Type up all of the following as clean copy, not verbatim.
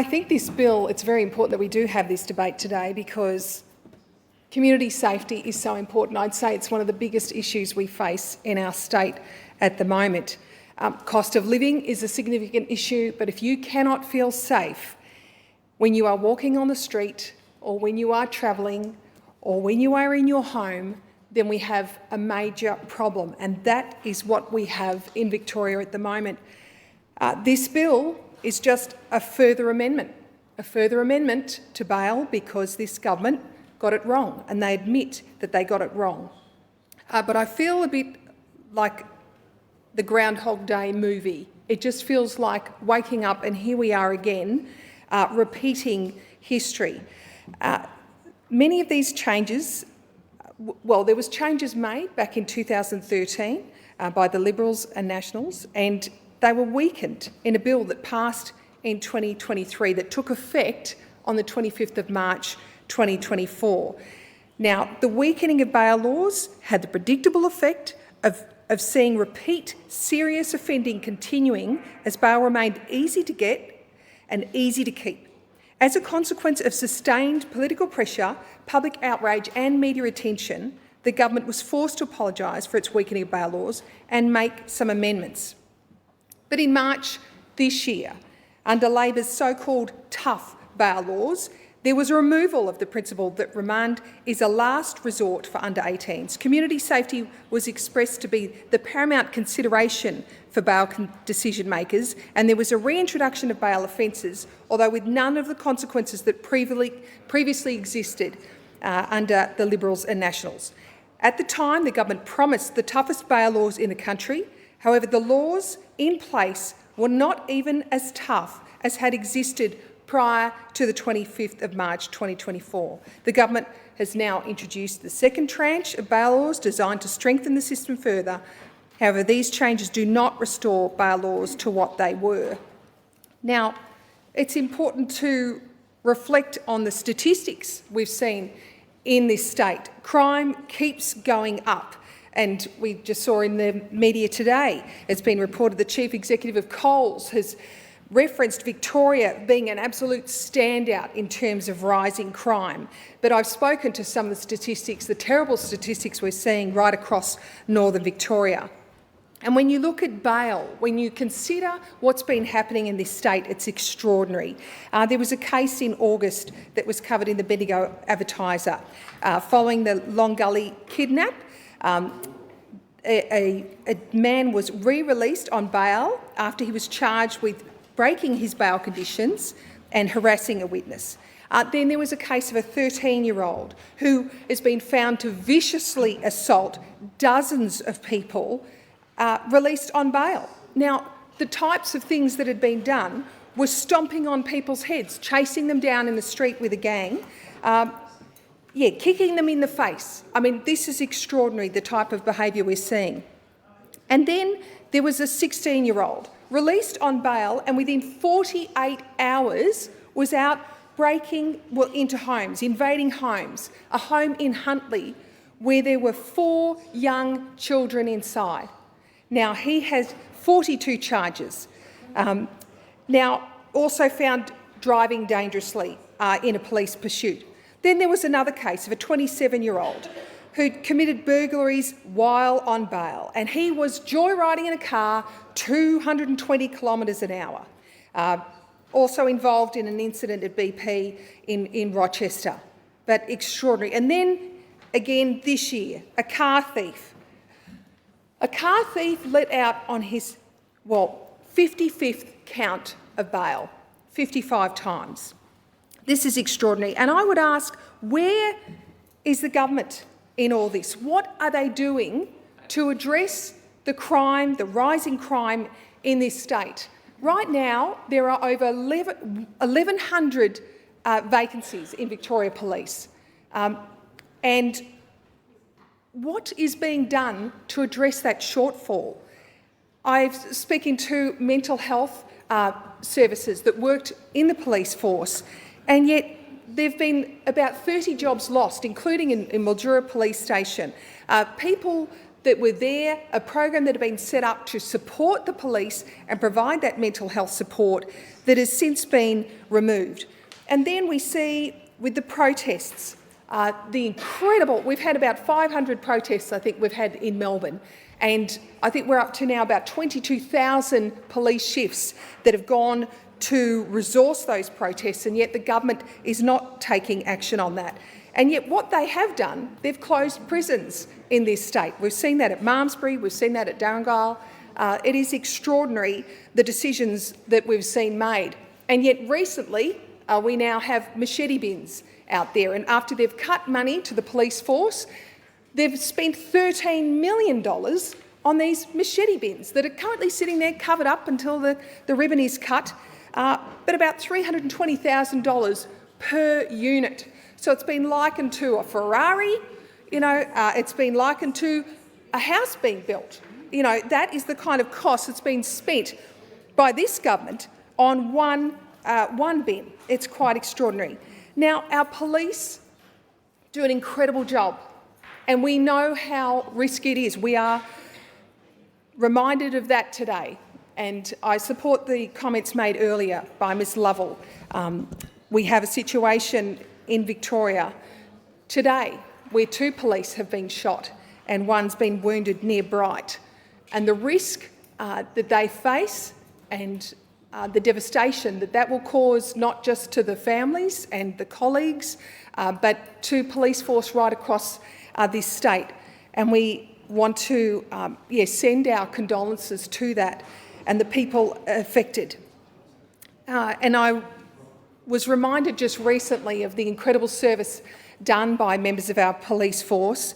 I think this bill, it's very important that we do have this debate today because community safety is so important. I'd say it's one of the biggest issues we face in our state at the moment. Cost of living is a significant issue, but if you cannot feel safe when you are walking on the street or when you are travelling or when you are in your home, then we have a major problem, and that is what we have in Victoria at the moment. This bill is just a further amendment to bail because this government got it wrong, and they admit that they got it wrong. But I feel a bit like the Groundhog Day movie. It just feels like waking up and here we are again, repeating history. Many of these changes, well, there was changes made back in 2013 by the Liberals and Nationals, and they were weakened in a bill that passed in 2023 that took effect on the 25th of March 2024. Now, the weakening of bail laws had the predictable effect of seeing repeat serious offending continuing as bail remained easy to get and easy to keep. As a consequence of sustained political pressure, public outrage and media attention, the government was forced to apologise for its weakening of bail laws and make some amendments. But in March this year, under Labor's so-called tough bail laws, there was a removal of the principle that remand is a last resort for under-18s. Community safety was expressed to be the paramount consideration for bail decision-makers, and there was a reintroduction of bail offences, although with none of the consequences that previously existed under the Liberals and Nationals. At the time, the government promised the toughest bail laws in the country. However, the laws in place were not even as tough as had existed prior to the 25th of March 2024. The government has now introduced the second tranche of bail laws designed to strengthen the system further. However, these changes do not restore bail laws to what they were. Now, it's important to reflect on the statistics we've seen in this state. Crime keeps going up. And we just saw in the media today, it's been reported the Chief Executive of Coles has referenced Victoria being an absolute standout in terms of rising crime. But I've spoken to some of the statistics, the terrible statistics we're seeing right across northern Victoria. And when you look at bail, when you consider what's been happening in this state, it's extraordinary. There was a case in August that was covered in the Bendigo Advertiser following the Long Gully kidnap. A man was re-released on bail after he was charged with breaking his bail conditions and harassing a witness. Then there was a case of a 13-year-old who has been found to viciously assault dozens of people released on bail. Now, the types of things that had been done were stomping on people's heads, chasing them down in the street with a gang, kicking them in the face. I mean, this is extraordinary, the type of behaviour we're seeing. And then there was a 16-year-old released on bail and within 48 hours was out breaking into homes, invading homes, a home in Huntly where there were 4 young children inside. Now, he has 42 charges. Now, also found driving dangerously in a police pursuit. Then there was another case of a 27-year-old who committed burglaries while on bail, and he was joyriding in a car 220 kilometres an hour. Also involved in an incident at BP in Rochester, but extraordinary. And then again this year, a car thief. A car thief let out on his, 55th count of bail, 55 times. This is extraordinary. And I would ask, where is the government in all this? What are they doing to address the crime, the rising crime in this state? Right now, there are over 1,100 vacancies in Victoria Police. And what is being done to address that shortfall? I'm speaking to mental health services that worked in the police force, and yet there have been about 30 jobs lost, including in Mildura Police Station. People that were there, a program that had been set up to support the police and provide that mental health support, that has since been removed. And then we see with the protests, we've had about 500 protests, I think we've had in Melbourne, and I think we're up to now about 22,000 police shifts that have gone to resource those protests, and yet the government is not taking action on that. And yet what they have done, they've closed prisons in this state. We've seen that at Malmesbury, we've seen that at Gaelle. It is extraordinary, the decisions that we've seen made. And yet recently, we now have machete bins out there, and after they've cut money to the police force, they've spent $13 million on these machete bins that are currently sitting there covered up until the ribbon is cut, but about $320,000 per unit. So it's been likened to a Ferrari, it's been likened to a house being built. That is the kind of cost that's been spent by this government on one bin. It's quite extraordinary. Now, our police do an incredible job, and we know how risky it is. We are reminded of that today, and I support the comments made earlier by Ms Lovell. We have a situation in Victoria today where 2 police have been shot and one's been wounded near Bright. And the risk that they face and the devastation that will cause not just to the families and the colleagues, but to police force right across this state. And we want to send our condolences to that and the people affected. And I was reminded just recently of the incredible service done by members of our police force.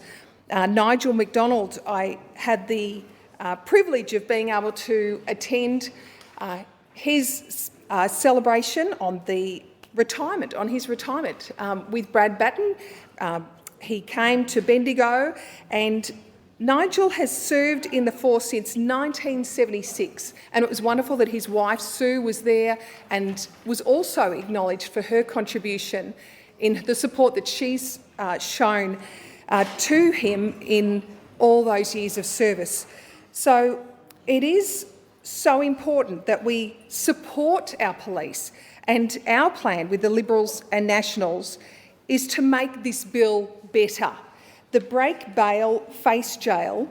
Nigel McDonald, I had the privilege of being able to attend his celebration on his retirement with Brad Batten. He came to Bendigo, and Nigel has served in the force since 1976, and it was wonderful that his wife Sue was there and was also acknowledged for her contribution in the support that she's shown to him in all those years of service. So it is so important that we support our police, and our plan with the Liberals and Nationals is to make this bill better. The break bail face jail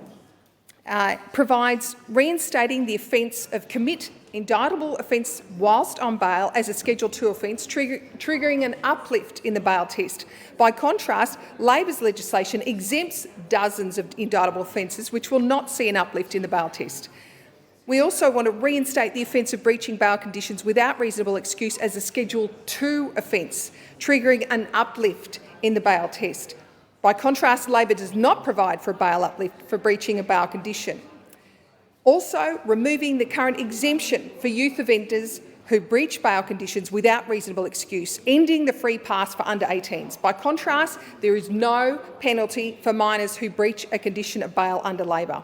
provides reinstating the offence of commit indictable offence whilst on bail as a Schedule 2 offence, triggering an uplift in the bail test. By contrast, Labor's legislation exempts dozens of indictable offences which will not see an uplift in the bail test. We also want to reinstate the offence of breaching bail conditions without reasonable excuse as a Schedule 2 offence, triggering an uplift in the bail test. By contrast, Labor does not provide for a bail uplift for breaching a bail condition. Also, removing the current exemption for youth offenders who breach bail conditions without reasonable excuse, ending the free pass for under 18s. By contrast, there is no penalty for minors who breach a condition of bail under Labor.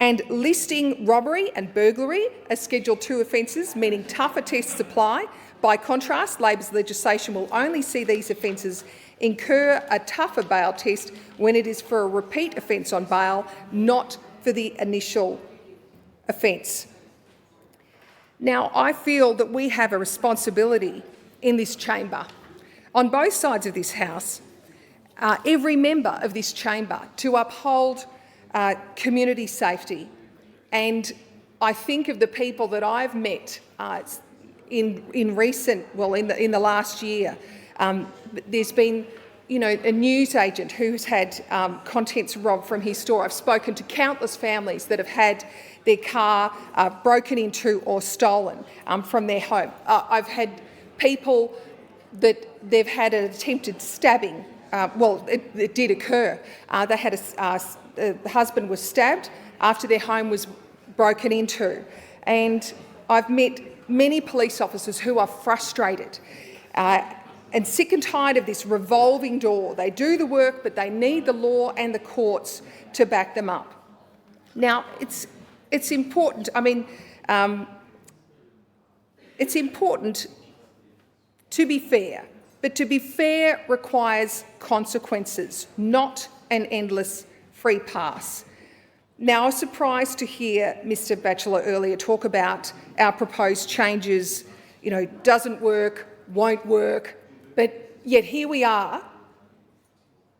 And listing robbery and burglary as Schedule 2 offences, meaning tougher tests apply. By contrast, Labor's legislation will only see these offences incur a tougher bail test when it is for a repeat offence on bail, not for the initial offence. Now, I feel that we have a responsibility in this chamber, on both sides of this House, every member of this chamber, to uphold community safety. And I think of the people that I've met in the last year. There's been, a news agent who's had contents robbed from his store. I've spoken to countless families that have had their car broken into or stolen from their home. I've had people that they've had an attempted stabbing. It did occur. They had the husband was stabbed after their home was broken into. And I've met many police officers who are frustrated and sick and tired of this revolving door. They do the work, but they need the law and the courts to back them up. Now, it's important. It's important to be fair, but to be fair requires consequences, not an endless free pass. Now, I was surprised to hear Mr Batchelor earlier talk about our proposed changes, doesn't work, won't work, but yet here we are.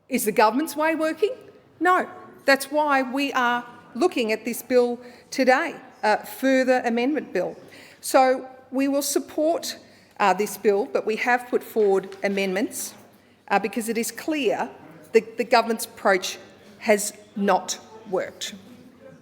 Is the government's way working? No. That's why we are looking at this bill today, a further amendment bill. So we will support this bill, but we have put forward amendments because it is clear that the government's approach has not worked.